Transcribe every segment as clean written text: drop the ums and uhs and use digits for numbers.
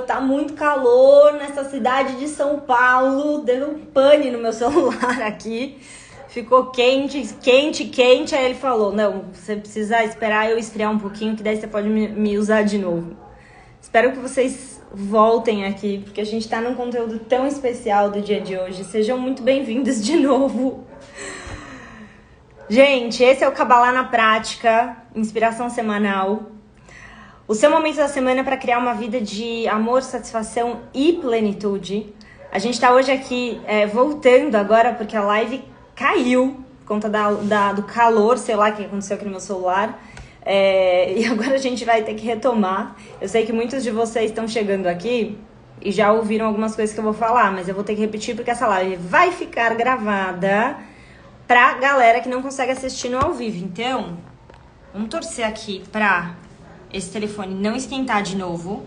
tá muito calor nessa cidade de São Paulo. Deu um pane no meu celular aqui. Ficou quente, quente, quente. Aí ele falou, não, você precisa esperar eu esfriar um pouquinho, que daí você pode me usar de novo. Espero que vocês voltem aqui, porque a gente tá num conteúdo tão especial do dia de hoje. Sejam muito bem-vindos de novo. Gente, esse é o Kabbalah na Prática, inspiração semanal. O seu momento da semana para criar uma vida de amor, satisfação e plenitude. A gente tá hoje aqui voltando agora, porque a live caiu por conta do calor, sei lá o que aconteceu aqui no meu celular. E agora a gente vai ter que retomar. Eu sei que muitos de vocês estão chegando aqui e já ouviram algumas coisas que eu vou falar, mas eu vou ter que repetir porque essa live vai ficar gravada pra galera que não consegue assistir no ao vivo. Então, vamos torcer aqui pra esse telefone não esquentar de novo.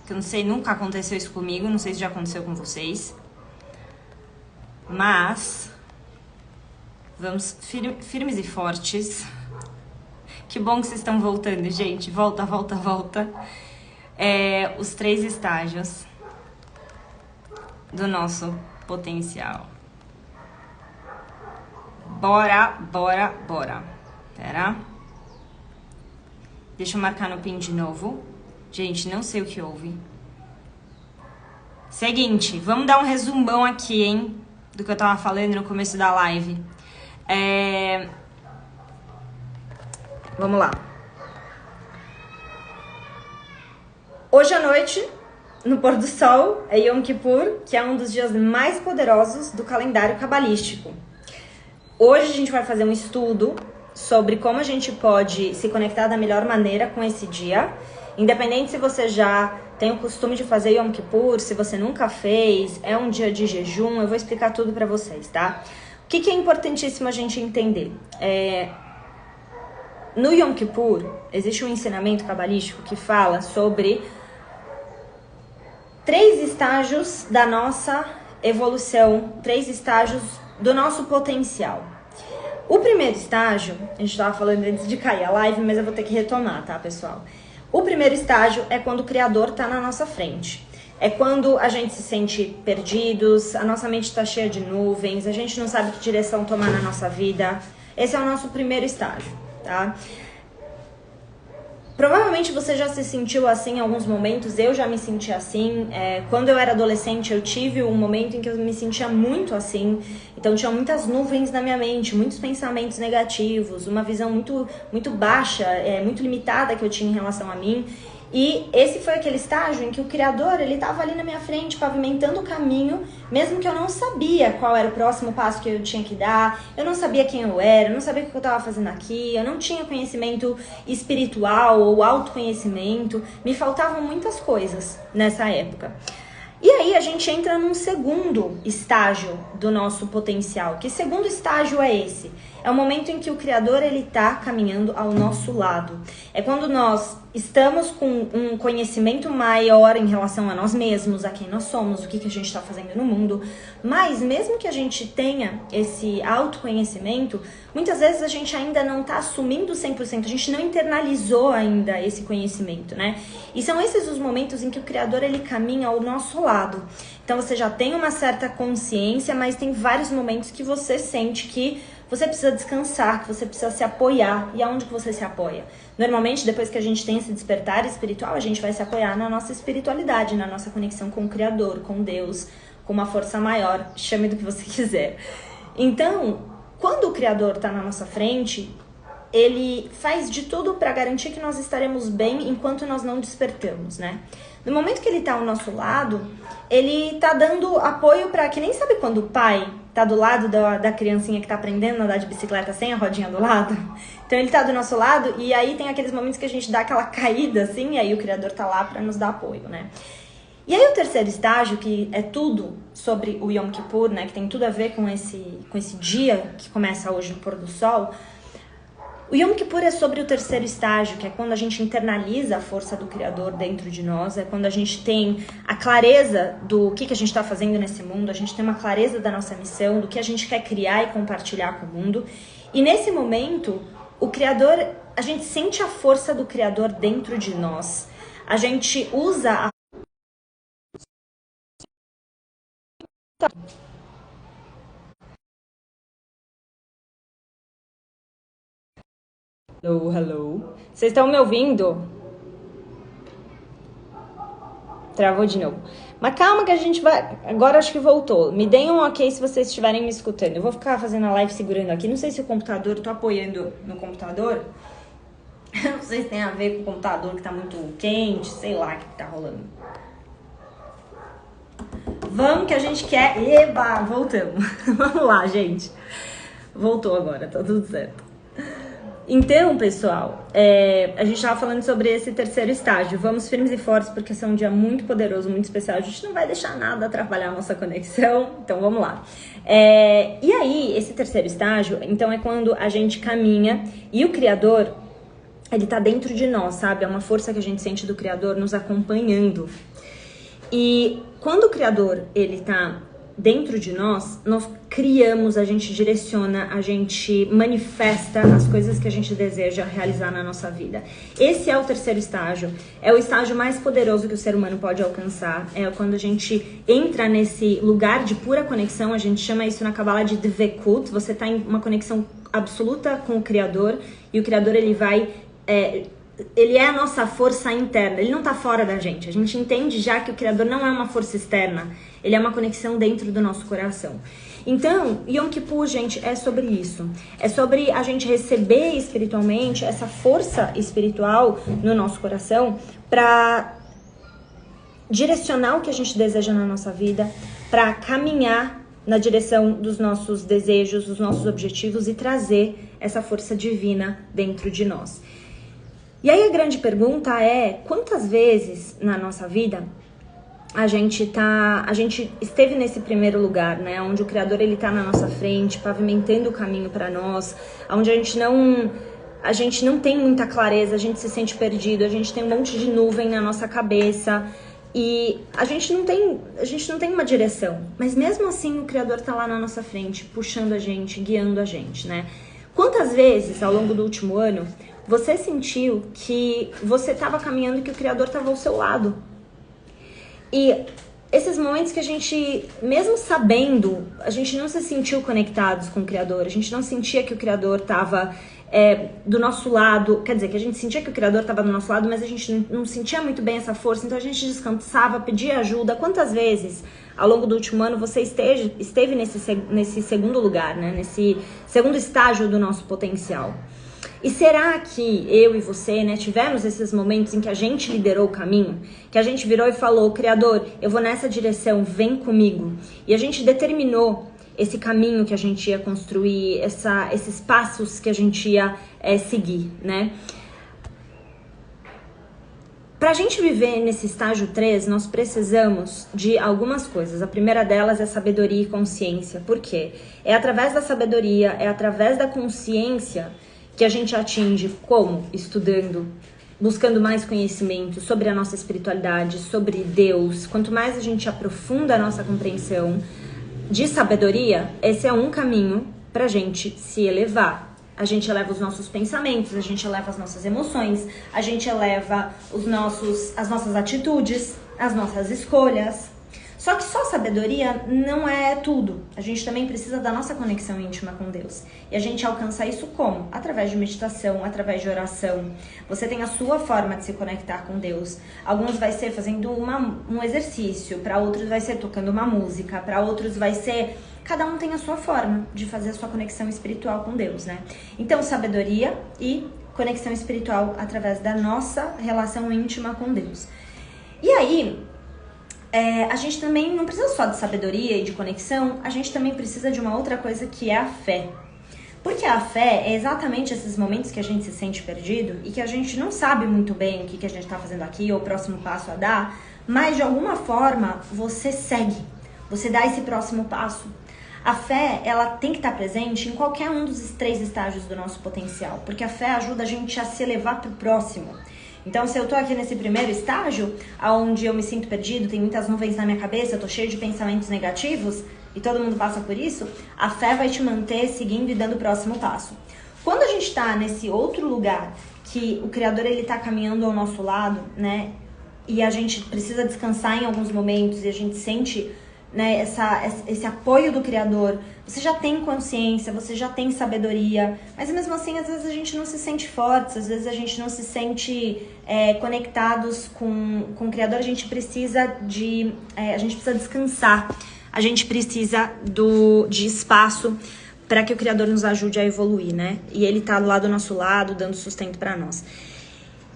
Que eu não sei, nunca aconteceu isso comigo, não sei se já aconteceu com vocês. Mas vamos firmes e fortes. Que bom que vocês estão voltando, gente. Volta, volta, volta. Os 3 estágios do nosso potencial. Bora, bora, bora. Pera. Deixa eu marcar no pin de novo. Gente, não sei o que houve. Seguinte, vamos dar um resumão aqui, hein? Do que eu tava falando no começo da live. Vamos lá. Hoje à noite, no pôr do sol, é Yom Kippur, que é um dos dias mais poderosos do calendário cabalístico. Hoje a gente vai fazer um estudo sobre como a gente pode se conectar da melhor maneira com esse dia. Independente se você já tem o costume de fazer Yom Kippur, se você nunca fez, é um dia de jejum, eu vou explicar tudo pra vocês, tá? O que é importantíssimo a gente entender? No Yom Kippur, existe um ensinamento cabalístico que fala sobre 3 estágios da nossa evolução, 3 estágios do nosso potencial. O primeiro estágio, a gente estava falando antes de cair a live, mas eu vou ter que retomar, tá, pessoal? O primeiro estágio é quando o Criador está na nossa frente. É quando a gente se sente perdidos, a nossa mente está cheia de nuvens, a gente não sabe que direção tomar na nossa vida. Esse é o nosso primeiro estágio, tá? Provavelmente você já se sentiu assim em alguns momentos, eu já me senti assim. Quando eu era adolescente, eu tive um momento em que eu me sentia muito assim. Então tinha muitas nuvens na minha mente, muitos pensamentos negativos, uma visão muito baixa, muito limitada que eu tinha em relação a mim. E esse foi aquele estágio em que o Criador, ele estava ali na minha frente, pavimentando o caminho, mesmo que eu não sabia qual era o próximo passo que eu tinha que dar, eu não sabia quem eu era, eu não sabia o que eu estava fazendo aqui, eu não tinha conhecimento espiritual ou autoconhecimento, me faltavam muitas coisas nessa época. E aí a gente entra num segundo estágio do nosso potencial. Que segundo estágio é esse? É o momento em que o Criador ele está caminhando ao nosso lado. É quando nós estamos com um conhecimento maior em relação a nós mesmos, a quem nós somos, o que a gente está fazendo no mundo. Mas mesmo que a gente tenha esse autoconhecimento, muitas vezes a gente ainda não está assumindo 100%, a gente não internalizou ainda esse conhecimento, né? E são esses os momentos em que o Criador ele caminha ao nosso lado. Então você já tem uma certa consciência, mas tem vários momentos que você sente que você precisa descansar, que você precisa se apoiar. E aonde que você se apoia? Normalmente, depois que a gente tem esse despertar espiritual, a gente vai se apoiar na nossa espiritualidade, na nossa conexão com o Criador, com Deus, com uma força maior, chame do que você quiser. Então, quando o Criador está na nossa frente, ele faz de tudo para garantir que nós estaremos bem enquanto nós não despertamos, né? No momento que ele tá ao nosso lado, ele tá dando apoio para que nem sabe quando o pai tá do lado da criancinha que tá aprendendo a andar de bicicleta sem a rodinha do lado? Então ele tá do nosso lado e aí tem aqueles momentos que a gente dá aquela caída assim, e aí o Criador tá lá para nos dar apoio, né? E aí o terceiro estágio, que é tudo sobre o Yom Kippur, né, que tem tudo a ver com esse dia que começa hoje no pôr do sol. O Yom Kippur é sobre o terceiro estágio, que é quando a gente internaliza a força do Criador dentro de nós, é quando a gente tem a clareza do que a gente está fazendo nesse mundo, a gente tem uma clareza da nossa missão, do que a gente quer criar e compartilhar com o mundo. E nesse momento, o Criador, a gente sente a força do Criador dentro de nós. a gente usa a... Hello, hello. Vocês estão me ouvindo? Travou de novo. Mas calma que a gente vai... Agora acho que voltou. Me deem um ok se vocês estiverem me escutando. Eu vou ficar fazendo a live segurando aqui. Não sei se o computador... Eu tô apoiando no computador. Não sei se tem a ver com o computador que tá muito quente. Sei lá o que tá rolando. Vamos que a gente quer... Eba! Voltamos. Vamos lá, gente. Voltou agora. Tá tudo certo. Então, pessoal, a gente estava falando sobre esse terceiro estágio. Vamos firmes e fortes, porque esse é um dia muito poderoso, muito especial. A gente não vai deixar nada atrapalhar a nossa conexão, então vamos lá. E aí, esse terceiro estágio, então, é quando a gente caminha e o Criador, ele tá dentro de nós, sabe? É uma força que a gente sente do Criador nos acompanhando. E quando o Criador, ele tá dentro de nós criamos, a gente direciona, a gente manifesta as coisas que a gente deseja realizar na nossa vida. Esse é o terceiro estágio, é o estágio mais poderoso que o ser humano pode alcançar. É quando a gente entra nesse lugar de pura conexão, a gente chama isso na Kabbalah de Dvekut, você está em uma conexão absoluta com o Criador, e o Criador ele vai... ele é a nossa força interna, ele não tá fora da gente. A gente entende já que o Criador não é uma força externa, ele é uma conexão dentro do nosso coração. Então, Yom Kippur, gente, é sobre isso. É sobre a gente receber espiritualmente essa força espiritual no nosso coração para direcionar o que a gente deseja na nossa vida, para caminhar na direção dos nossos desejos, dos nossos objetivos e trazer essa força divina dentro de nós. E aí a grande pergunta é, quantas vezes na nossa vida a gente esteve nesse primeiro lugar, né? Onde o Criador ele tá na nossa frente, pavimentando o caminho para nós, onde a gente não tem muita clareza, a gente se sente perdido, a gente tem um monte de nuvem na nossa cabeça e a gente não tem uma direção. Mas mesmo assim o Criador tá lá na nossa frente, puxando a gente, guiando a gente, né? Quantas vezes ao longo do último ano você sentiu que você estava caminhando e que o Criador estava ao seu lado? E esses momentos que a gente, mesmo sabendo, a gente não se sentiu conectados com o Criador, a gente não sentia que o Criador estava do nosso lado, quer dizer, que a gente sentia que o Criador estava do nosso lado, mas a gente não sentia muito bem essa força, então a gente descansava, pedia ajuda. Quantas vezes ao longo do último ano você esteve nesse segundo lugar, né? Nesse segundo estágio do nosso potencial? E será que eu e você, né, tivemos esses momentos em que a gente liderou o caminho? Que a gente virou e falou, Criador, eu vou nessa direção, vem comigo. E a gente determinou esse caminho que a gente ia construir, esses passos que a gente ia seguir, né? Pra gente viver nesse estágio 3, nós precisamos de algumas coisas. A primeira delas é sabedoria e consciência. Por quê? É através da sabedoria, é através da consciência que a gente atinge como? Estudando, buscando mais conhecimento sobre a nossa espiritualidade, sobre Deus. Quanto mais a gente aprofunda a nossa compreensão de sabedoria, esse é um caminho pra gente se elevar. A gente eleva os nossos pensamentos, a gente eleva as nossas emoções, a gente eleva as nossas atitudes, as nossas escolhas. Só que só sabedoria não é tudo. A gente também precisa da nossa conexão íntima com Deus. E a gente alcança isso como? Através de meditação, através de oração. Você tem a sua forma de se conectar com Deus. Alguns vai ser fazendo um exercício, para outros vai ser tocando uma música, para outros vai ser... Cada um tem a sua forma de fazer a sua conexão espiritual com Deus, né? Então, sabedoria e conexão espiritual através da nossa relação íntima com Deus. E aí... a gente também não precisa só de sabedoria e de conexão, a gente também precisa de uma outra coisa que é a fé. Porque a fé é exatamente esses momentos que a gente se sente perdido e que a gente não sabe muito bem o que a gente está fazendo aqui ou o próximo passo a dar, mas de alguma forma você segue, você dá esse próximo passo. A fé, ela tem que estar presente em qualquer um dos 3 estágios do nosso potencial, porque a fé ajuda a gente a se elevar para o próximo. Então, se eu tô aqui nesse primeiro estágio, onde eu me sinto perdido, tem muitas nuvens na minha cabeça, eu tô cheio de pensamentos negativos, e todo mundo passa por isso, a fé vai te manter seguindo e dando o próximo passo. Quando a gente tá nesse outro lugar, que o Criador, ele tá caminhando ao nosso lado, né, e a gente precisa descansar em alguns momentos e a gente sente, né, esse apoio do Criador, você já tem consciência, você já tem sabedoria, mas mesmo assim, às vezes a gente não se sente fortes, às vezes a gente não se sente conectados com o Criador, a gente precisa descansar, a gente precisa de espaço para que o Criador nos ajude a evoluir, né? E Ele tá lá do nosso lado, dando sustento para nós.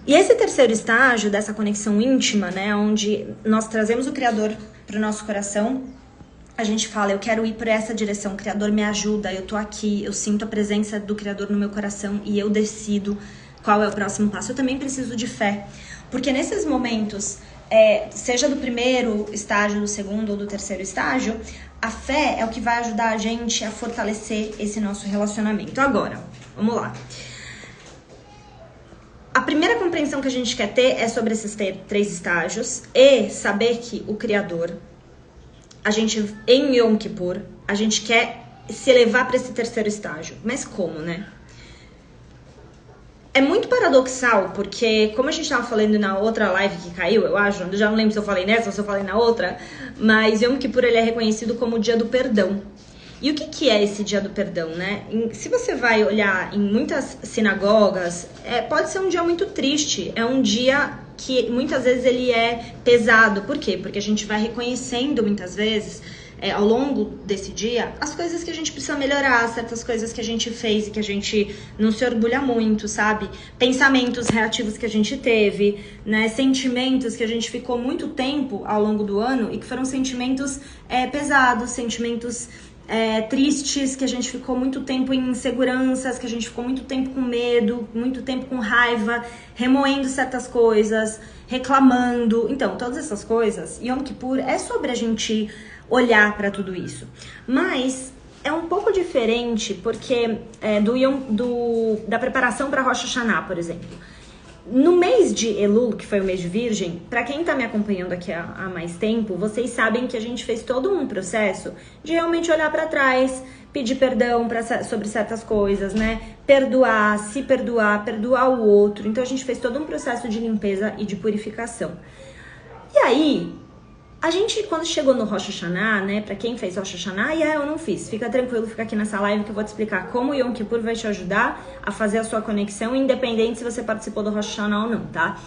E esse terceiro estágio dessa conexão íntima, né, onde nós trazemos o Criador para o nosso coração, a gente fala, eu quero ir por essa direção, o Criador me ajuda, eu tô aqui, eu sinto a presença do Criador no meu coração e eu decido qual é o próximo passo. Eu também preciso de fé, porque nesses momentos, seja do primeiro estágio, do segundo ou do terceiro estágio, a fé é o que vai ajudar a gente a fortalecer esse nosso relacionamento. Agora, vamos lá. A primeira compreensão que a gente quer ter é sobre esses três estágios e saber que o Criador, em Yom Kippur, a gente quer se elevar para esse terceiro estágio. Mas como, né? É muito paradoxal, porque como a gente estava falando na outra live que caiu, eu acho, eu já não lembro se eu falei nessa ou se eu falei na outra, mas Yom Kippur ele é reconhecido como o dia do perdão. E o que é esse dia do perdão, né? Se você vai olhar em muitas sinagogas, pode ser um dia muito triste. É um dia que muitas vezes ele é pesado. Por quê? Porque a gente vai reconhecendo muitas vezes, ao longo desse dia, as coisas que a gente precisa melhorar, certas coisas que a gente fez e que a gente não se orgulha muito, sabe? Pensamentos reativos que a gente teve, né? Sentimentos que a gente ficou muito tempo ao longo do ano e que foram sentimentos pesados, sentimentos tristes, que a gente ficou muito tempo em inseguranças, que a gente ficou muito tempo com medo, muito tempo com raiva, remoendo certas coisas, reclamando. Então, todas essas coisas, Yom Kippur é sobre a gente olhar para tudo isso. Mas é um pouco diferente porque da preparação para Rosh Hashanah, por exemplo. No mês de Elul, que foi o mês de Virgem, para quem tá me acompanhando aqui há mais tempo, vocês sabem que a gente fez todo um processo de realmente olhar para trás, pedir perdão sobre certas coisas, né? Perdoar, se perdoar, perdoar o outro. Então a gente fez todo um processo de limpeza e de purificação. E aí, a gente, quando chegou no Rosh Hashanah, né, pra quem fez Rosh Hashanah, eu não fiz. Fica tranquilo, fica aqui nessa live que eu vou te explicar como o Yom Kippur vai te ajudar a fazer a sua conexão, independente se você participou do Rosh Hashanah ou não, tá?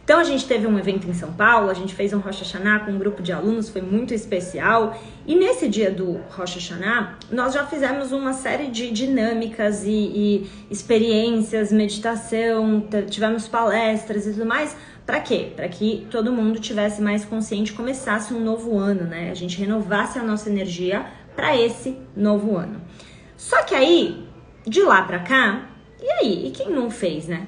Então a gente teve um evento em São Paulo, a gente fez um Rosh Hashanah com um grupo de alunos, foi muito especial. E nesse dia do Rosh Hashanah, nós já fizemos uma série de dinâmicas e experiências, meditação, tivemos palestras e tudo mais. Pra quê? Pra que todo mundo tivesse mais consciente, começasse um novo ano, né? A gente renovasse a nossa energia pra esse novo ano. Só que aí, de lá pra cá, e aí? E quem não fez, né?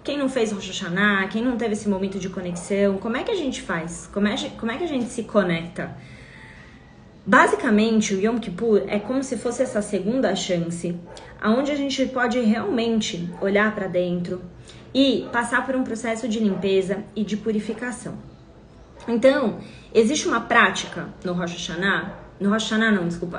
Quem não fez Rosh Hashanah, quem não teve esse momento de conexão, como é que a gente faz? Como é que a gente se conecta? Basicamente, o Yom Kippur é como se fosse essa segunda chance, onde a gente pode realmente olhar pra dentro e passar por um processo de limpeza e de purificação. Então, existe uma prática no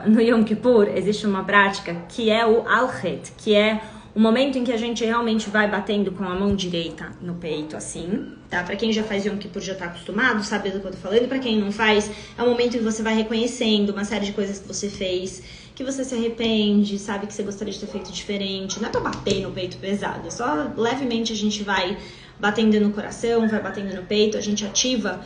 no Yom Kippur, existe uma prática que é o Al-Het, que é o momento em que a gente realmente vai batendo com a mão direita no peito, assim, tá? Pra quem já faz Yom Kippur já tá acostumado, sabe do que eu tô falando. Pra quem não faz, é um momento em que você vai reconhecendo uma série de coisas que você fez, que você se arrepende, sabe que você gostaria de ter feito diferente. Não é pra bater no peito pesado, é só levemente a gente vai batendo no coração, vai batendo no peito, a gente ativa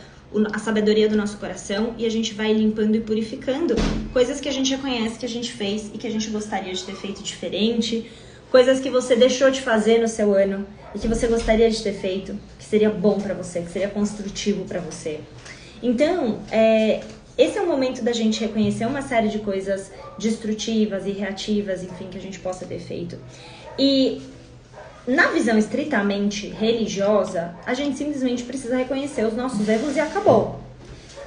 a sabedoria do nosso coração e a gente vai limpando e purificando coisas que a gente já conhece, que a gente fez e que a gente gostaria de ter feito diferente, coisas que você deixou de fazer no seu ano e que você gostaria de ter feito, que seria bom pra você, que seria construtivo pra você. Então, esse é o momento da gente reconhecer uma série de coisas destrutivas e reativas, enfim, que a gente possa ter feito. E na visão estritamente religiosa, a gente simplesmente precisa reconhecer os nossos erros e acabou.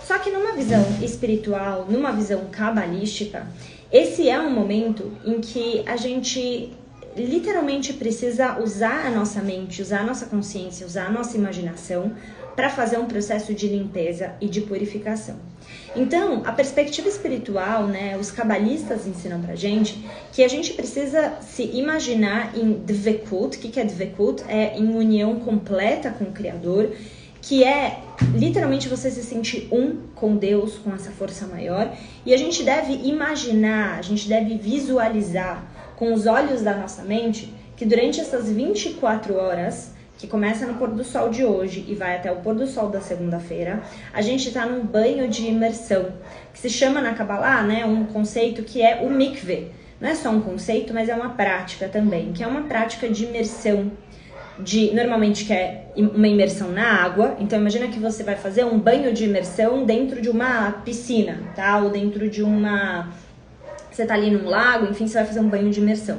Só que numa visão espiritual, numa visão cabalística, esse é um momento em que a gente literalmente precisa usar a nossa mente, usar a nossa consciência, usar a nossa imaginação para fazer um processo de limpeza e de purificação. Então, a perspectiva espiritual, né, os cabalistas ensinam pra gente que a gente precisa se imaginar em Dvekut. O que é Dvekut? É em união completa com o Criador, que é literalmente você se sentir um com Deus, com essa força maior. E a gente deve imaginar, a gente deve visualizar com os olhos da nossa mente que durante essas 24 horas, que começa no pôr do sol de hoje e vai até o pôr do sol da segunda-feira, a gente está num banho de imersão, que se chama na Kabbalah, né, um conceito que é o mikveh. Não é só um conceito, mas é uma prática também, que é uma prática de imersão, normalmente que é uma imersão na água. Então imagina que você vai fazer um banho de imersão dentro de uma piscina, tá? Ou dentro de você tá ali num lago, enfim, você vai fazer um banho de imersão.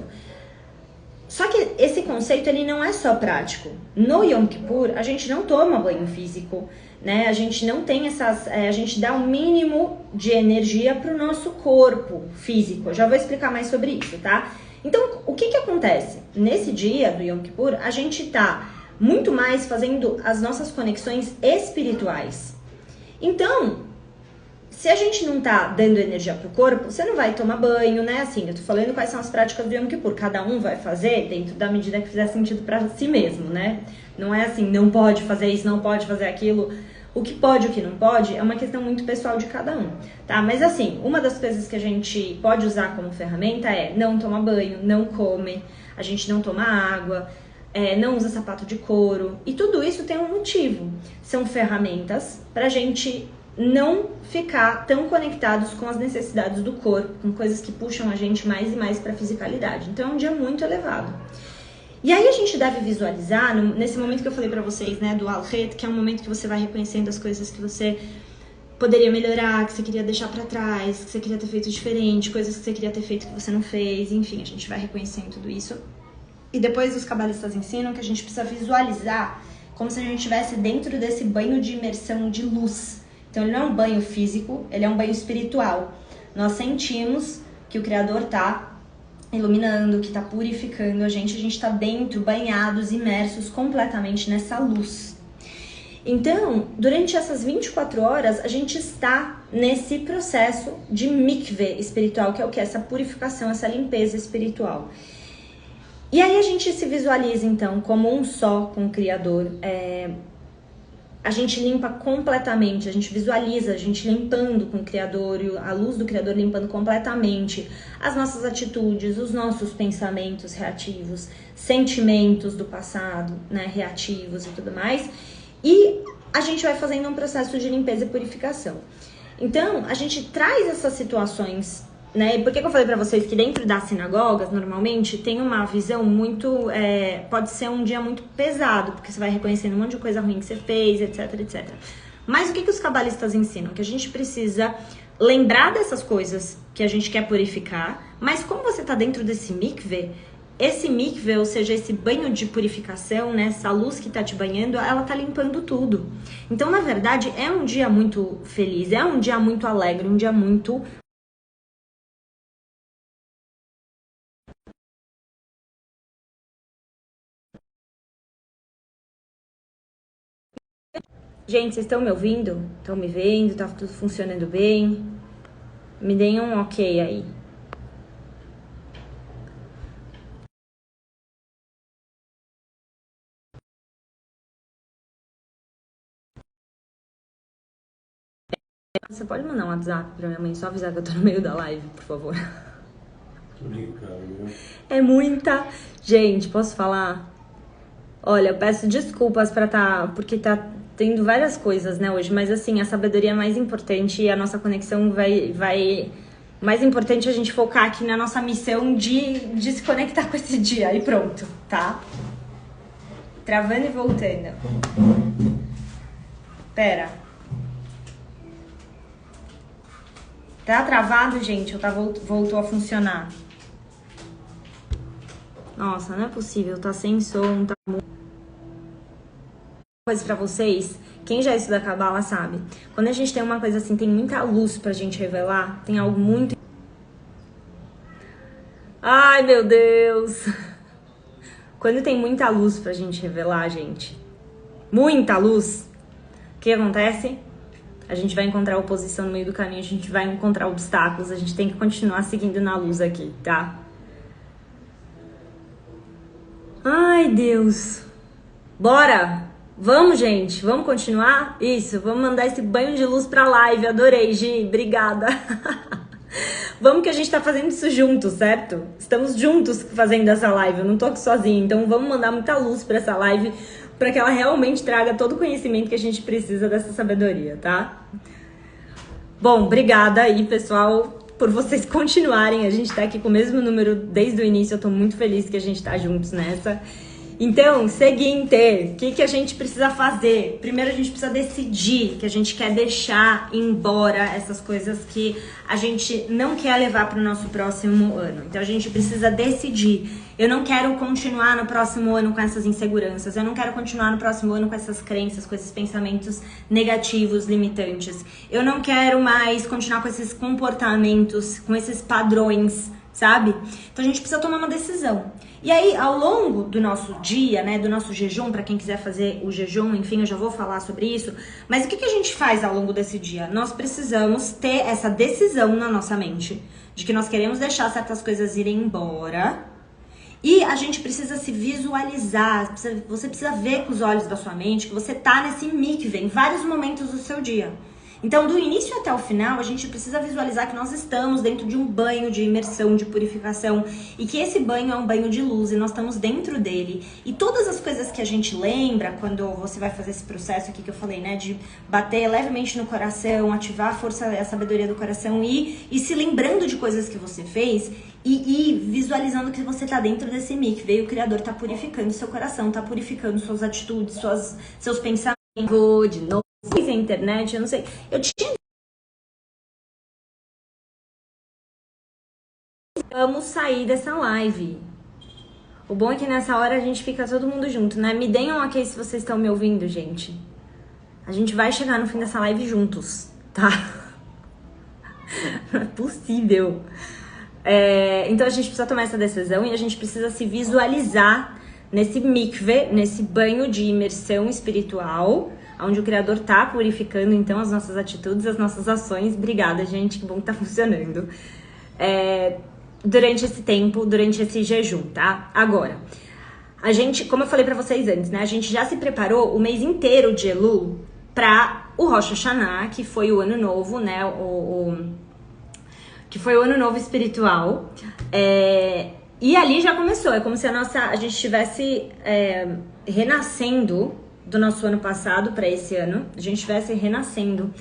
Só que esse conceito, ele não é só prático. No Yom Kippur, a gente não toma banho físico, né? A gente não tem a gente dá o mínimo de energia pro nosso corpo físico. Eu já vou explicar mais sobre isso, tá? Então, o que acontece? Nesse dia do Yom Kippur, a gente tá muito mais fazendo as nossas conexões espirituais. Então, se a gente não tá dando energia pro corpo, você não vai tomar banho, né? Assim, eu tô falando quais são as práticas do Yom Kippur. Cada um vai fazer dentro da medida que fizer sentido pra si mesmo, né? Não é assim, não pode fazer isso, não pode fazer aquilo. O que pode e o que não pode é uma questão muito pessoal de cada um, tá? Mas assim, uma das coisas que a gente pode usar como ferramenta é não tomar banho, não come, a gente não toma água, não usa sapato de couro. E tudo isso tem um motivo. São ferramentas pra gente não ficar tão conectados com as necessidades do corpo, com coisas que puxam a gente mais e mais pra fisicalidade. Então é um dia muito elevado. E aí a gente deve visualizar, nesse momento que eu falei pra vocês, né, do Al-Het, que é um momento que você vai reconhecendo as coisas que você poderia melhorar, que você queria deixar pra trás, que você queria ter feito diferente, coisas que você queria ter feito que você não fez, enfim, a gente vai reconhecendo tudo isso. E depois os cabalistas ensinam que a gente precisa visualizar como se a gente estivesse dentro desse banho de imersão de luz. Então ele não é um banho físico, ele é um banho espiritual. Nós sentimos que o Criador tá iluminando, que tá purificando a gente tá dentro, banhados, imersos completamente nessa luz. Então, durante essas 24 horas, a gente está nesse processo de mikveh espiritual, que é o que? Essa purificação, essa limpeza espiritual. E aí a gente se visualiza, então, como um só com o Criador. A gente limpa completamente, a gente visualiza a gente limpando com o Criador, a luz do Criador limpando completamente as nossas atitudes, os nossos pensamentos reativos, sentimentos do passado, né, reativos e tudo mais. E a gente vai fazendo um processo de limpeza e purificação. Então, a gente traz essas situações, né? Por que eu falei pra vocês que dentro das sinagogas, normalmente, tem uma visão muito... pode ser um dia muito pesado, porque você vai reconhecendo um monte de coisa ruim que você fez, etc, etc. Mas o que os cabalistas ensinam? Que a gente precisa lembrar dessas coisas que a gente quer purificar, mas como você tá dentro desse mikveh, esse mikveh, ou seja, esse banho de purificação, né, essa luz que tá te banhando, ela tá limpando tudo. Então, na verdade, é um dia muito feliz, é um dia muito alegre, um dia muito... Gente, vocês estão me ouvindo? Estão me vendo? Tá tudo funcionando bem? Me deem um ok aí. Você pode mandar um WhatsApp pra minha mãe, só avisar que eu tô no meio da live, por favor. Tô brincando, viu? É muita... Gente, posso falar? Olha, eu peço desculpas porque tá tendo várias coisas, né, hoje, mas assim, a sabedoria é mais importante e a nossa conexão vai... Mais importante é a gente focar aqui na nossa missão de se conectar com esse dia e pronto, tá? Travando e voltando. Pera. Tá travado, gente? Ou voltou a funcionar? Nossa, não é possível. Tá sem som, tá... Coisa pra vocês, quem já estuda Kabbalah sabe. Quando a gente tem uma coisa assim, tem muita luz pra gente revelar, tem algo muito... Ai, meu Deus! Quando tem muita luz pra gente revelar, gente, muita luz, o que acontece? A gente vai encontrar oposição no meio do caminho, a gente vai encontrar obstáculos, a gente tem que continuar seguindo na luz aqui, tá? Ai, Deus! Bora! Vamos, gente, vamos continuar? Isso, vamos mandar esse banho de luz pra live. Adorei, Gi, obrigada. Vamos que a gente tá fazendo isso juntos, certo? Estamos juntos fazendo essa live, eu não tô aqui sozinha. Então vamos mandar muita luz pra essa live, pra que ela realmente traga todo o conhecimento que a gente precisa dessa sabedoria, tá? Bom, obrigada aí, pessoal, por vocês continuarem. A gente tá aqui com o mesmo número desde o início, eu tô muito feliz que a gente tá juntos nessa. Então, seguinte, o que a gente precisa fazer? Primeiro a gente precisa decidir que a gente quer deixar embora essas coisas que a gente não quer levar para o nosso próximo ano. Então a gente precisa decidir. Eu não quero continuar no próximo ano com essas inseguranças, eu não quero continuar no próximo ano com essas crenças, com esses pensamentos negativos, limitantes. Eu não quero mais continuar com esses comportamentos, com esses padrões, sabe? Então a gente precisa tomar uma decisão. E aí, ao longo do nosso dia, né, do nosso jejum, para quem quiser fazer o jejum, enfim, eu já vou falar sobre isso, mas o que a gente faz ao longo desse dia? Nós precisamos ter essa decisão na nossa mente, de que nós queremos deixar certas coisas irem embora, e a gente precisa se visualizar, você precisa ver com os olhos da sua mente que você tá nesse mikve em vários momentos do seu dia. Então, do início até o final, a gente precisa visualizar que nós estamos dentro de um banho de imersão, de purificação, e que esse banho é um banho de luz e nós estamos dentro dele. E todas as coisas que a gente lembra quando você vai fazer esse processo aqui que eu falei, né, de bater levemente no coração, ativar a força, a sabedoria do coração e se lembrando de coisas que você fez e visualizando que você tá dentro desse mikve, e o Criador tá purificando seu coração, tá purificando suas atitudes, seus pensamentos. De novo. A internet, eu não sei. Eu tinha. Vamos sair dessa live. O bom é que nessa hora a gente fica todo mundo junto, né? Me deem um ok se vocês estão me ouvindo, gente. A gente vai chegar no fim dessa live juntos, tá? Não é possível. Então a gente precisa tomar essa decisão e a gente precisa se visualizar nesse mikve, nesse banho de imersão espiritual, onde o Criador tá purificando, então, as nossas atitudes, as nossas ações. Obrigada, gente, que bom que tá funcionando. Durante esse tempo, durante esse jejum, tá? Agora, a gente, como eu falei pra vocês antes, né? A gente já se preparou o mês inteiro de Elul pra o Rosh Hashanah, que foi o ano novo, né? Que foi o ano novo espiritual. E ali já começou, é como se a gente estivesse renascendo do nosso ano passado para esse ano, a gente estivesse renascendo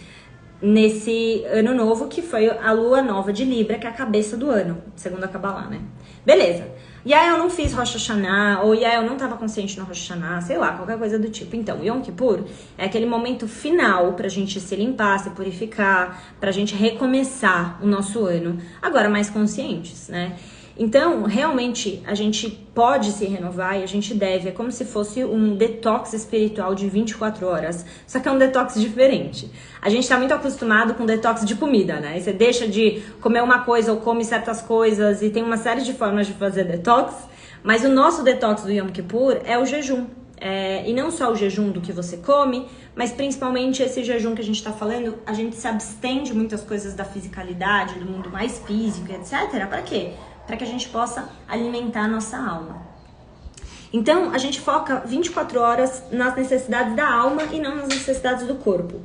nesse ano novo, que foi a lua nova de Libra, que é a cabeça do ano, segundo a Kabbalah, né? Beleza. E aí eu não fiz Rosh Hashanah, ou e aí eu não tava consciente no Rosh Hashanah, sei lá, qualquer coisa do tipo. Então, Yom Kippur é aquele momento final pra gente se limpar, se purificar, pra gente recomeçar o nosso ano, agora mais conscientes, né? Então, realmente, a gente pode se renovar e a gente deve. É como se fosse um detox espiritual de 24 horas. Só que é um detox diferente. A gente tá muito acostumado com detox de comida, né? E você deixa de comer uma coisa ou come certas coisas e tem uma série de formas de fazer detox. Mas o nosso detox do Yom Kippur é o jejum. E não só o jejum do que você come, mas principalmente esse jejum que a gente tá falando, a gente se abstém de muitas coisas da fisicalidade, do mundo mais físico, etc. Pra quê? Para que a gente possa alimentar a nossa alma. Então, a gente foca 24 horas nas necessidades da alma e não nas necessidades do corpo.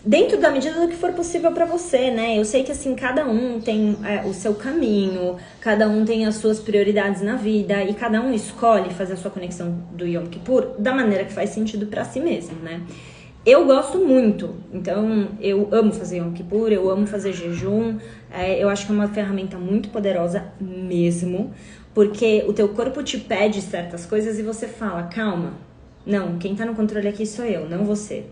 Dentro da medida do que for possível para você, né? Eu sei que, assim, cada um tem o seu caminho, cada um tem as suas prioridades na vida e cada um escolhe fazer a sua conexão do Yom Kippur da maneira que faz sentido para si mesmo, né? Eu gosto muito, então eu amo fazer Yom Kippur, eu amo fazer jejum, eu acho que é uma ferramenta muito poderosa mesmo, porque o teu corpo te pede certas coisas e você fala, calma, não, quem tá no controle aqui sou eu, não você.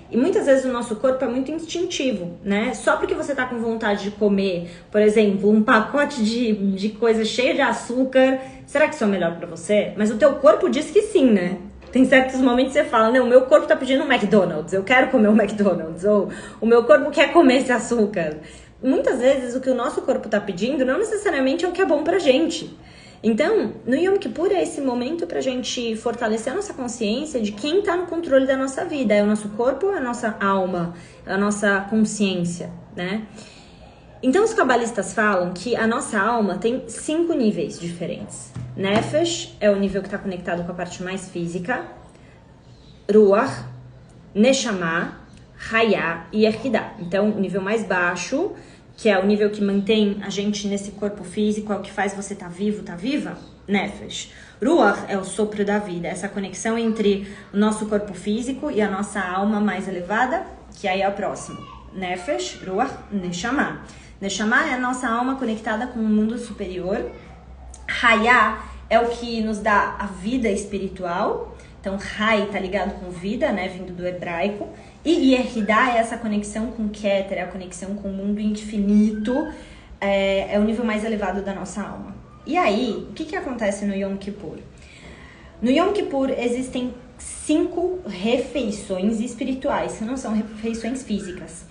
E muitas vezes o nosso corpo é muito instintivo, né? Só porque você tá com vontade de comer, por exemplo, um pacote de coisa cheia de açúcar, será que isso é o melhor pra você? Mas o teu corpo diz que sim, né? Tem certos momentos que você fala, não, o meu corpo tá pedindo um McDonald's, eu quero comer um McDonald's, ou o meu corpo quer comer esse açúcar. Muitas vezes o que o nosso corpo tá pedindo não necessariamente é o que é bom pra gente. Então, no Yom Kippur é esse momento pra gente fortalecer a nossa consciência de quem tá no controle da nossa vida. É o nosso corpo, é a nossa alma, é a nossa consciência, né? Então, os cabalistas falam que a nossa alma tem 5 níveis diferentes. Nefesh é o nível que está conectado com a parte mais física. Ruach, Neshama, Hayá e Yehidah. Então, o nível mais baixo, que é o nível que mantém a gente nesse corpo físico, é o que faz você estar vivo, estar viva, Nefesh. Ruach é o sopro da vida, essa conexão entre o nosso corpo físico e a nossa alma mais elevada, que aí é o próximo. Nefesh, Ruach, Neshama. Neshama é a nossa alma conectada com o mundo superior. Hayá é o que nos dá a vida espiritual. Então, Hay tá ligado com vida, né, vindo do hebraico. E Yehidah é essa conexão com Keter, é a conexão com o mundo infinito, é o nível mais elevado da nossa alma. E aí, o que acontece no Yom Kippur? No Yom Kippur existem 5 refeições espirituais, que não são refeições físicas.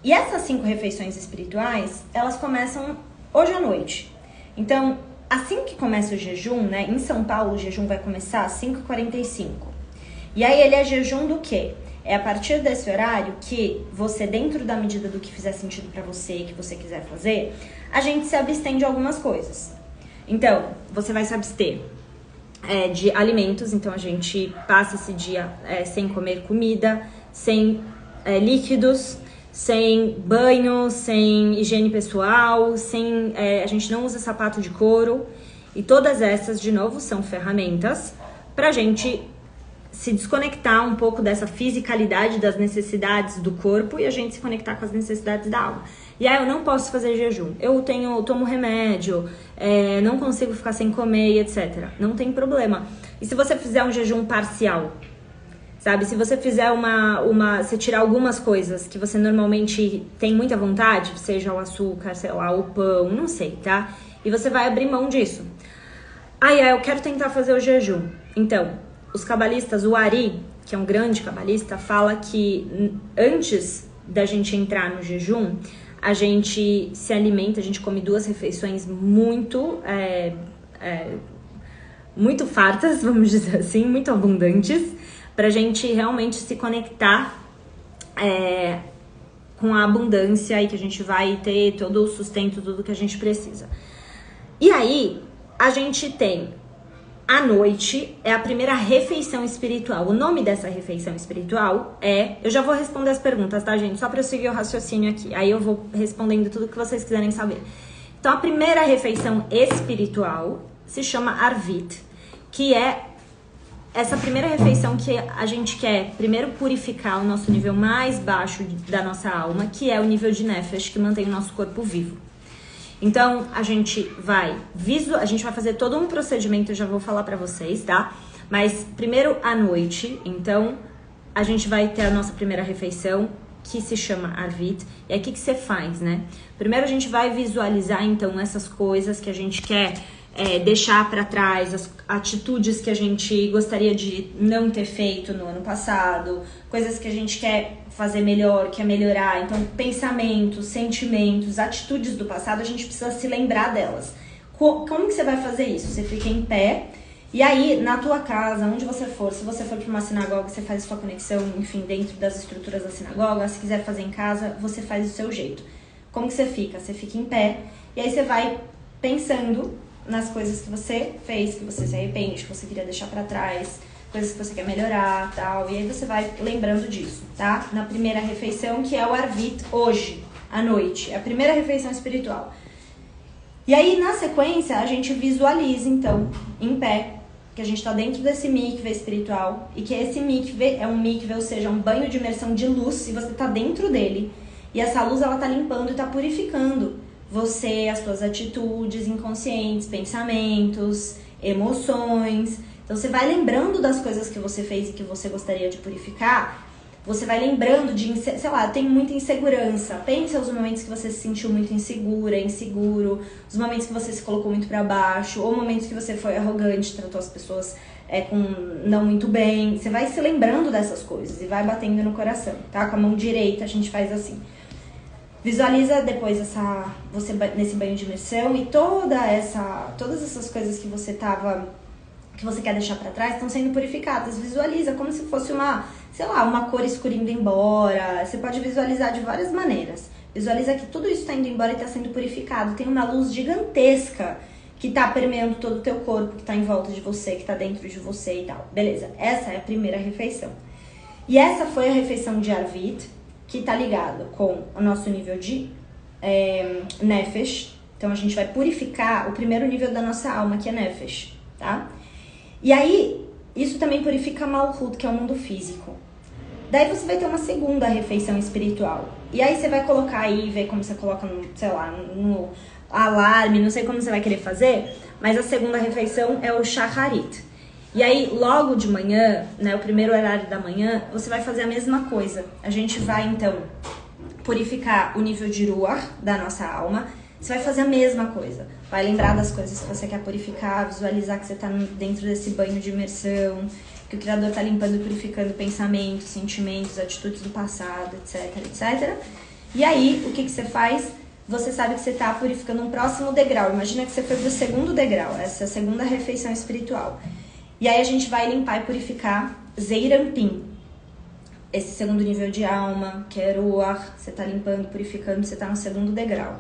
E essas 5 refeições espirituais, elas começam hoje à noite. Então, assim que começa o jejum, né, em São Paulo o jejum vai começar às 5h45. E aí ele é jejum do quê? É a partir desse horário que você, dentro da medida do que fizer sentido pra você, que você quiser fazer, a gente se abstém de algumas coisas. Então, você vai se abster de alimentos, então a gente passa esse dia sem comer comida, sem líquidos, sem banho, sem higiene pessoal, a gente não usa sapato de couro. E todas essas, de novo, são ferramentas pra gente se desconectar um pouco dessa fisicalidade das necessidades do corpo e a gente se conectar com as necessidades da alma. E aí eu não posso fazer jejum, eu tomo remédio, não consigo ficar sem comer, etc. Não tem problema. E se você fizer um jejum parcial, sabe? Se você fizer você tirar algumas coisas que você normalmente tem muita vontade, seja o açúcar, sei lá, o pão, não sei, tá? E você vai abrir mão disso. Eu quero tentar fazer o jejum. Então, os cabalistas, o Ari, que é um grande cabalista, fala que antes da gente entrar no jejum, a gente se alimenta, a gente come 2 refeições muito fartas, vamos dizer assim, muito abundantes, pra gente realmente se conectar com a abundância e que a gente vai ter todo o sustento, tudo que a gente precisa. E aí, a gente tem à noite, é a primeira refeição espiritual. O nome dessa refeição espiritual eu já vou responder as perguntas, tá, gente? Só pra eu seguir o raciocínio aqui. Aí eu vou respondendo tudo que vocês quiserem saber. Então, a primeira refeição espiritual se chama Arvit, que é essa primeira refeição que a gente quer primeiro purificar o nosso nível mais baixo da nossa alma, que é o nível de Nefesh, que mantém o nosso corpo vivo. Então, a gente vai fazer todo um procedimento, eu já vou falar pra vocês, tá? Mas primeiro à noite, então, a gente vai ter a nossa primeira refeição, que se chama Arvit. E aí, o que você faz, né? Primeiro a gente vai visualizar, então, essas coisas que a gente quer deixar pra trás, as atitudes que a gente gostaria de não ter feito no ano passado, coisas que a gente quer fazer melhor, quer melhorar. Então, pensamentos, sentimentos, atitudes do passado, a gente precisa se lembrar delas. Como que você vai fazer isso? Você fica em pé, e aí, na tua casa, onde você for, se você for para uma sinagoga, você faz a sua conexão, enfim, dentro das estruturas da sinagoga. Se quiser fazer em casa, você faz do seu jeito. Como que você fica? Você fica em pé, e aí você vai pensando nas coisas que você fez, que você se arrepende, que você queria deixar pra trás, coisas que você quer melhorar, tal. E aí você vai lembrando disso, tá? Na primeira refeição, que é o Arvit, hoje, à noite. É a primeira refeição espiritual. E aí, na sequência, a gente visualiza, então, em pé, que a gente tá dentro desse mikve espiritual, e que esse mikve é um mikve, ou seja, um banho de imersão de luz, e você tá dentro dele. E essa luz, ela tá limpando e tá purificando você, as suas atitudes inconscientes, pensamentos, emoções. Então você vai lembrando das coisas que você fez e que você gostaria de purificar. Você vai lembrando de, sei lá, tem muita insegurança. Pensa os momentos que você se sentiu muito inseguro, os momentos que você se colocou muito pra baixo, ou momentos que você foi arrogante, tratou as pessoas não muito bem. Você vai se lembrando dessas coisas e vai batendo no coração, tá? Com a mão direita a gente faz assim. Visualiza depois você nesse banho de imersão, e todas essas coisas que você quer deixar pra trás estão sendo purificadas. Visualiza como se fosse uma cor escura indo embora. Você pode visualizar de várias maneiras. Visualiza que tudo isso está indo embora e está sendo purificado. Tem uma luz gigantesca que tá permeando todo o teu corpo, que tá em volta de você, que tá dentro de você e tal. Beleza, essa é a primeira refeição. E essa foi a refeição de Arvit, que tá ligado com o nosso nível de Nefesh. Então a gente vai purificar o primeiro nível da nossa alma, que é Nefesh, tá? E aí, isso também purifica Malhut, que é o mundo físico. Daí você vai ter uma segunda refeição espiritual. E aí você vai colocar aí, ver como você coloca no, sei lá, no alarme, não sei como você vai querer fazer, mas a segunda refeição é o Shacharit. E aí, logo de manhã, né, o primeiro horário da manhã, você vai fazer a mesma coisa. A gente vai, então, purificar o nível de Ruach da nossa alma. Você vai fazer a mesma coisa. Vai lembrar das coisas que você quer purificar, visualizar que você está dentro desse banho de imersão, que o Criador está limpando e purificando pensamentos, sentimentos, atitudes do passado, etc, etc. E aí, o que você faz? Você sabe que você está purificando um próximo degrau. Imagina que você foi para o segundo degrau, essa é a segunda refeição espiritual. E aí a gente vai limpar e purificar Zeirampim, esse segundo nível de alma, que é Ruach, você está limpando, purificando, você está no segundo degrau.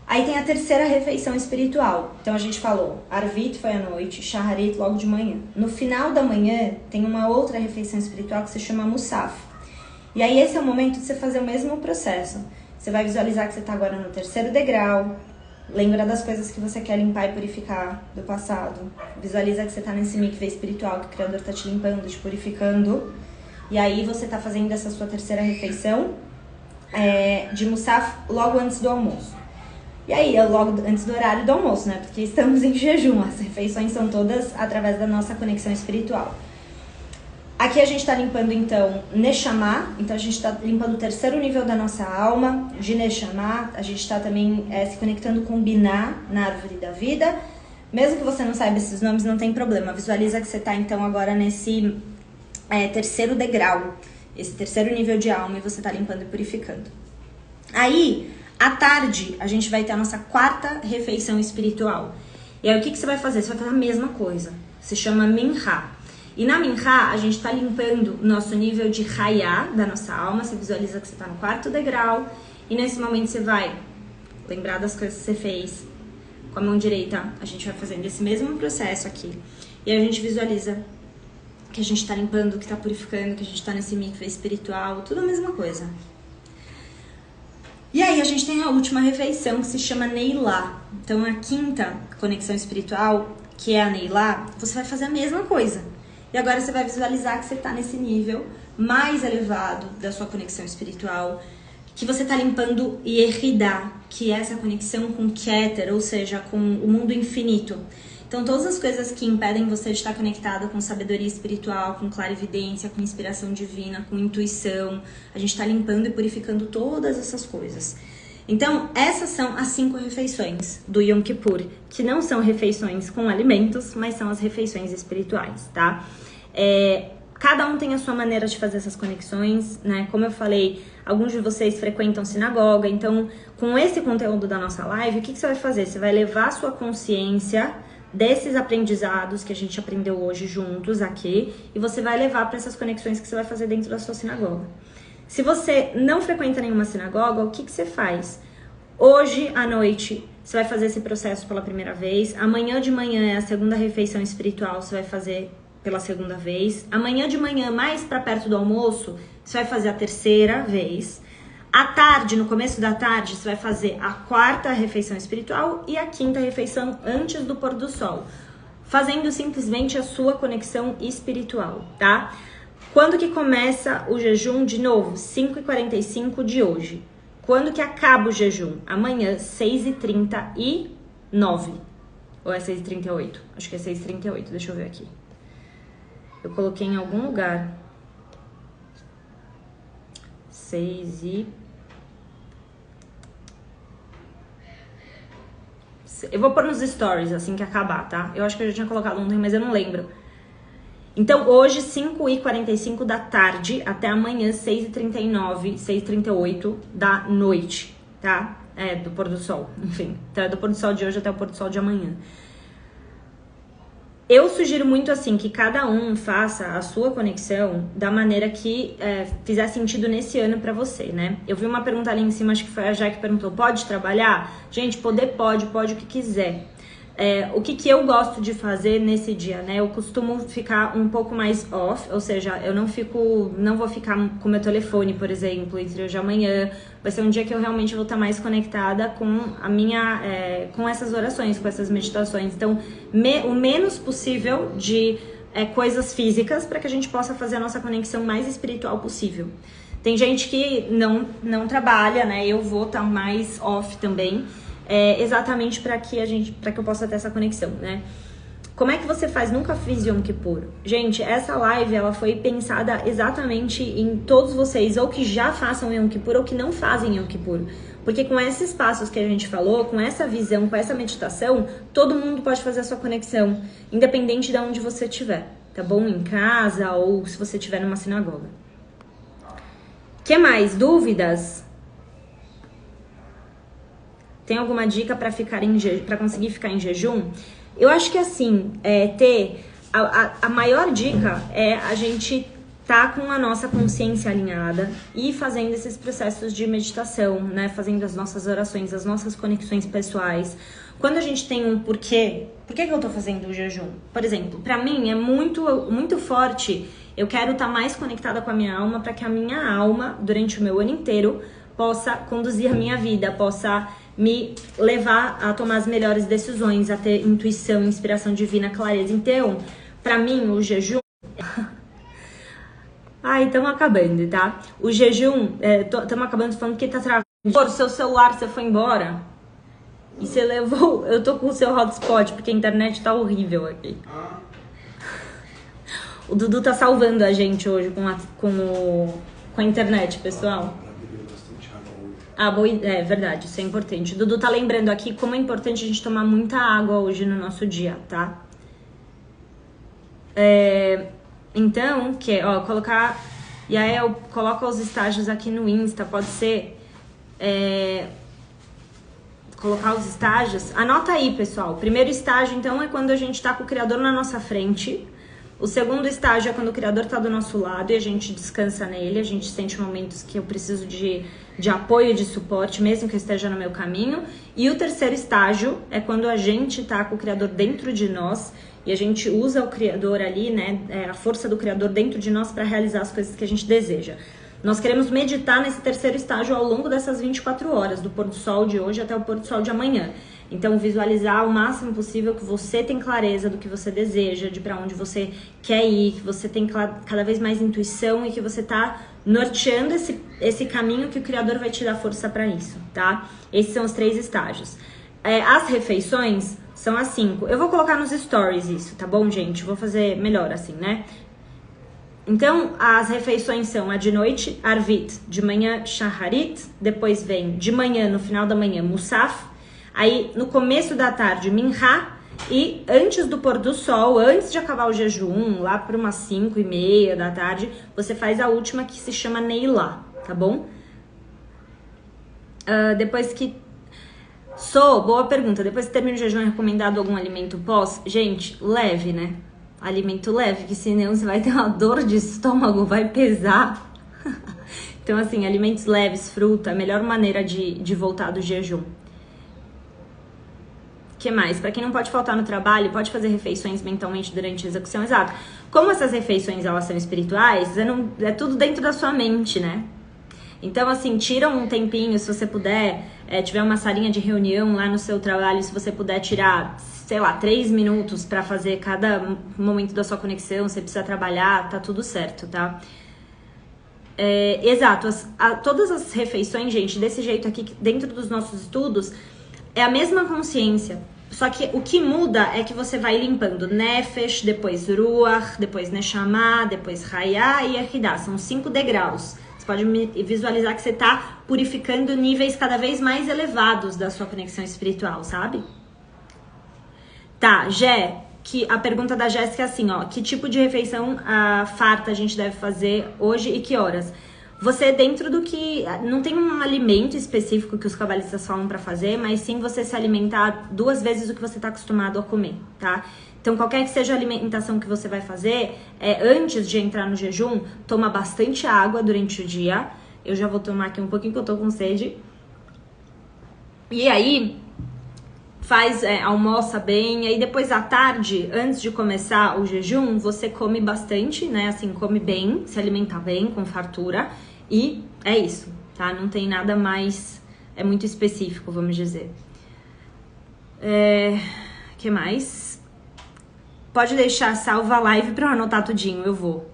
Aí tem a terceira refeição espiritual. Então a gente falou, Arvit foi à noite, Shacharit logo de manhã. No final da manhã tem uma outra refeição espiritual que se chama Musaf. E aí esse é o momento de você fazer o mesmo processo. Você vai visualizar que você está agora no terceiro degrau. Lembra das coisas que você quer limpar e purificar do passado. Visualiza que você está nesse mikveh espiritual, que o Criador está te limpando, te purificando. E aí você está fazendo essa sua terceira refeição de Musaf logo antes do almoço. E aí, é logo antes do horário do almoço, né? Porque estamos em jejum, as refeições são todas através da nossa conexão espiritual. Aqui a gente está limpando, então, Neshama. Então, a gente está limpando o terceiro nível da nossa alma, de Neshama. A gente está também se conectando com Binah, na árvore da vida. Mesmo que você não saiba esses nomes, não tem problema. Visualiza que você está, então, agora nesse terceiro degrau. Esse terceiro nível de alma e você está limpando e purificando. Aí, à tarde, a gente vai ter a nossa quarta refeição espiritual. E aí, o que você vai fazer? Você vai fazer a mesma coisa. Se chama Minha. E na Minha, a gente está limpando o nosso nível de Hayá da nossa alma. Você visualiza que você está no quarto degrau. E nesse momento você vai lembrar das coisas que você fez. Com a mão direita, a gente vai fazendo esse mesmo processo aqui. E aí a gente visualiza que a gente está limpando, que está purificando, que a gente está nesse mikveh espiritual. Tudo a mesma coisa. E aí a gente tem a última refeição que se chama Neilá. Então a quinta conexão espiritual, que é a Neilá, você vai fazer a mesma coisa. E agora você vai visualizar que você está nesse nível mais elevado da sua conexão espiritual, que você está limpando Yehidá, que é essa conexão com Keter, ou seja, com o mundo infinito. Então todas as coisas que impedem você de estar conectado com sabedoria espiritual, com clarividência, com inspiração divina, com intuição, a gente está limpando e purificando todas essas coisas. Então, essas são as 5 refeições do Yom Kippur, que não são refeições com alimentos, mas são as refeições espirituais, tá? Cada um tem a sua maneira de fazer essas conexões, né? Como eu falei, alguns de vocês frequentam sinagoga, então, com esse conteúdo da nossa live, o que você vai fazer? Você vai levar a sua consciência desses aprendizados que a gente aprendeu hoje juntos aqui, e você vai levar para essas conexões que você vai fazer dentro da sua sinagoga. Se você não frequenta nenhuma sinagoga, o que você faz? Hoje à noite, você vai fazer esse processo pela primeira vez. Amanhã de manhã é a segunda refeição espiritual, você vai fazer pela segunda vez. Amanhã de manhã, mais para perto do almoço, você vai fazer a terceira vez. À tarde, no começo da tarde, você vai fazer a quarta refeição espiritual e a quinta refeição antes do pôr do sol. Fazendo simplesmente a sua conexão espiritual, tá? Quando que começa o jejum? De novo, 5h45 de hoje. Quando que acaba o jejum? Amanhã, 6h39. Ou é 6h38? Acho que é 6h38, deixa eu ver aqui. Eu coloquei em algum lugar. 6 Eu vou pôr nos stories assim que acabar, tá? Eu acho que eu já tinha colocado ontem, mas eu não lembro. Então, hoje, 5h45 da tarde, até amanhã, 6h39, 6h38 da noite, tá? Do pôr do sol, enfim. Então, é do pôr do sol de hoje até o pôr do sol de amanhã. Eu sugiro muito, assim, que cada um faça a sua conexão da maneira que fizer sentido nesse ano pra você, né? Eu vi uma pergunta ali em cima, acho que foi a Jaque que perguntou, pode trabalhar? Gente, poder pode o que quiser. O que eu gosto de fazer nesse dia, né? Eu costumo ficar um pouco mais off, ou seja, eu não vou ficar com o meu telefone, por exemplo, entre hoje e amanhã. Vai ser um dia que eu realmente vou estar mais conectada com a minha, com essas orações, com essas meditações. Então, o menos possível de coisas físicas para que a gente possa fazer a nossa conexão mais espiritual possível. Tem gente que não trabalha, né? Eu vou estar mais off também. Exatamente para que eu possa ter essa conexão, né? Como é que você faz? Nunca fiz Yom Kippur. Gente, essa live, ela foi pensada exatamente em todos vocês, ou que já façam Yom Kippur, ou que não fazem Yom Kippur. Porque com esses passos que a gente falou, com essa visão, com essa meditação, todo mundo pode fazer a sua conexão, independente de onde você estiver, tá bom? Em casa, ou se você estiver numa sinagoga. Que mais? Dúvidas? Tem alguma dica para conseguir ficar em jejum? Eu acho que assim, a maior dica é a gente tá com a nossa consciência alinhada e fazendo esses processos de meditação, né? Fazendo as nossas orações, as nossas conexões pessoais. Quando a gente tem um porquê, por que eu tô fazendo o jejum? Por exemplo, para mim é muito, muito forte. Eu quero estar mais conectada com a minha alma para que a minha alma, durante o meu ano inteiro, possa conduzir a minha vida, possa me levar a tomar as melhores decisões, a ter intuição, inspiração divina, clareza. Então, pra mim, o jejum... Ai, estamos acabando, tá? O jejum, estamos acabando falando que tá travando. O seu celular, você foi embora e você levou... Eu tô com o seu hotspot, porque a internet tá horrível aqui. O Dudu tá salvando a gente hoje com a internet, pessoal. É verdade, isso é importante. O Dudu tá lembrando aqui como é importante a gente tomar muita água hoje no nosso dia, tá? Então, colocar... E aí eu coloco os estágios aqui no Insta, pode ser... Colocar os estágios. Anota aí, pessoal. O primeiro estágio, então, é quando a gente tá com o Criador na nossa frente. O segundo estágio é quando o Criador tá do nosso lado e a gente descansa nele, a gente sente momentos que eu preciso de apoio, de suporte, mesmo que eu esteja no meu caminho. E o terceiro estágio é quando a gente tá com o Criador dentro de nós e a gente usa o Criador ali, né, a força do Criador dentro de nós para realizar as coisas que a gente deseja. Nós queremos meditar nesse terceiro estágio ao longo dessas 24 horas, do pôr do sol de hoje até o pôr do sol de amanhã. Então, visualizar o máximo possível que você tem clareza do que você deseja, de para onde você quer ir, que você tem cada vez mais intuição e que você tá norteando esse caminho que o Criador vai te dar força para isso, tá? Esses são os 3 estágios. As refeições são as 5. Eu vou colocar nos stories isso, tá bom, gente? Vou fazer melhor assim, né? Então, as refeições são a de noite, Arvit, de manhã, Shaharit, depois vem de manhã, no final da manhã, Musaf, aí no começo da tarde, Minha, e antes do pôr do sol, antes de acabar o jejum, lá por umas 5:30 da tarde, você faz a última que se chama Neilá, tá bom? Depois que... boa pergunta, depois que termina o jejum, é recomendado algum alimento pós? Gente, leve, né? Alimento leve, que senão você vai ter uma dor de estômago, vai pesar. Então, assim, alimentos leves, fruta, a melhor maneira de voltar do jejum. O que mais? Para quem não pode faltar no trabalho, pode fazer refeições mentalmente durante a execução. Exato. Como essas refeições, elas são espirituais, é tudo dentro da sua mente, né? Então, assim, tira um tempinho, se você puder, tiver uma salinha de reunião lá no seu trabalho, se você puder tirar, sei lá, 3 minutos pra fazer cada momento da sua conexão, você precisa trabalhar, tá tudo certo, tá? Exato, todas as refeições, gente, desse jeito aqui, dentro dos nossos estudos, é a mesma consciência. Só que o que muda é que você vai limpando Nefesh, depois Ruach, depois Neshama, depois Hayah e Yehidah. São 5 degraus. Você pode visualizar que você está purificando níveis cada vez mais elevados da sua conexão espiritual, sabe? Tá, Gé, que a pergunta da Jéssica é assim, ó. Que tipo de refeição farta a gente deve fazer hoje e que horas? Você, dentro do que... Não tem um alimento específico que os cabalistas falam pra fazer, mas sim você se alimentar 2 vezes o que você tá acostumado a comer, tá? Então, qualquer que seja a alimentação que você vai fazer, antes de entrar no jejum, toma bastante água durante o dia. Eu já vou tomar aqui um pouquinho que eu tô com sede. E aí, almoça bem, aí depois à tarde, antes de começar o jejum, você come bastante, né? Assim, come bem, se alimenta bem, com fartura, e é isso, tá? Não tem nada mais, é muito específico, vamos dizer. Que mais? Pode deixar salva a live pra eu anotar tudinho, eu vou.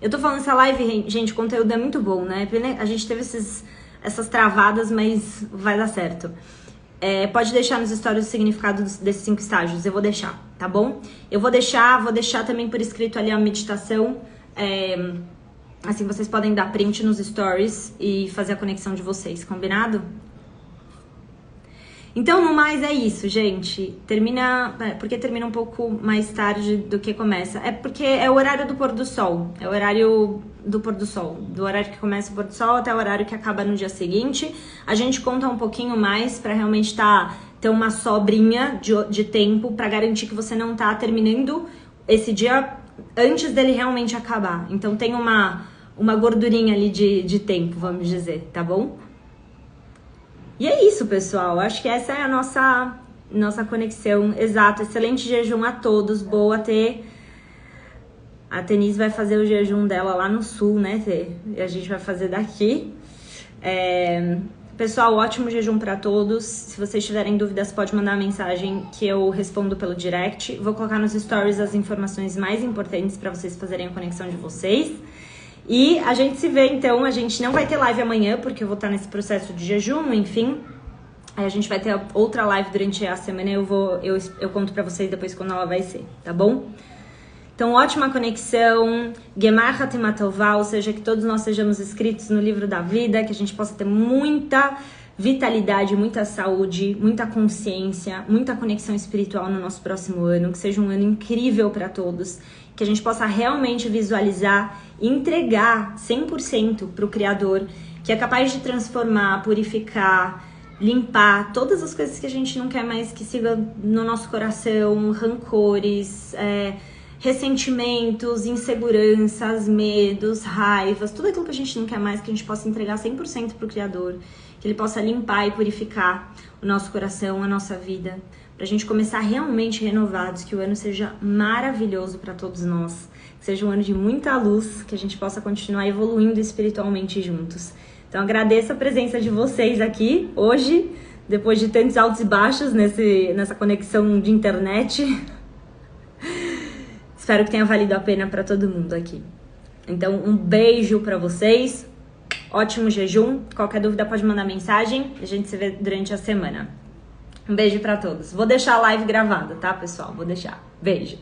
Eu tô falando essa live, gente, o conteúdo é muito bom, né? A gente teve essas travadas, mas vai dar certo. Pode deixar nos stories o significado desses 5 estágios, eu vou deixar, tá bom? Eu vou deixar também por escrito ali a meditação, assim vocês podem dar print nos stories e fazer a conexão de vocês, combinado? Então, no mais, é isso, gente. Porque termina um pouco mais tarde do que começa? É porque é o horário do pôr do sol. É o horário do pôr do sol. Do horário que começa o pôr do sol até o horário que acaba no dia seguinte. A gente conta um pouquinho mais pra realmente ter uma sobrinha de tempo pra garantir que você não tá terminando esse dia antes dele realmente acabar. Então, tem uma gordurinha ali de tempo, vamos dizer, tá bom? E é isso, pessoal. Acho que essa é a nossa conexão. Exato. Excelente jejum a todos. Boa, Tê. A Tenise vai fazer o jejum dela lá no sul, né, Tê? E a gente vai fazer daqui. Pessoal, ótimo jejum pra todos. Se vocês tiverem dúvidas, pode mandar mensagem que eu respondo pelo direct. Vou colocar nos stories as informações mais importantes pra vocês fazerem a conexão de vocês. E a gente se vê, então, a gente não vai ter live amanhã, porque eu vou estar nesse processo de jejum, enfim. Aí a gente vai ter outra live durante a semana, eu conto pra vocês depois quando ela vai ser, tá bom? Então, ótima conexão, Gemar Hatima Tová, ou seja, que todos nós sejamos inscritos no livro da vida, que a gente possa ter muita vitalidade, muita saúde, muita consciência, muita conexão espiritual no nosso próximo ano, que seja um ano incrível para todos, que a gente possa realmente visualizar e entregar 100% para o Criador, que é capaz de transformar, purificar, limpar todas as coisas que a gente não quer mais que siga no nosso coração, rancores, ressentimentos, inseguranças, medos, raivas, tudo aquilo que a gente não quer mais, que a gente possa entregar 100% para o Criador, que Ele possa limpar e purificar o nosso coração, a nossa vida, para a gente começar realmente renovados, que o ano seja maravilhoso para todos nós, que seja um ano de muita luz, que a gente possa continuar evoluindo espiritualmente juntos. Então agradeço a presença de vocês aqui hoje, depois de tantos altos e baixos nessa conexão de internet. Espero que tenha valido a pena para todo mundo aqui. Então um beijo para vocês, ótimo jejum, qualquer dúvida pode mandar mensagem, a gente se vê durante a semana. Um beijo pra todos. Vou deixar a live gravada, tá, pessoal? Vou deixar. Beijo.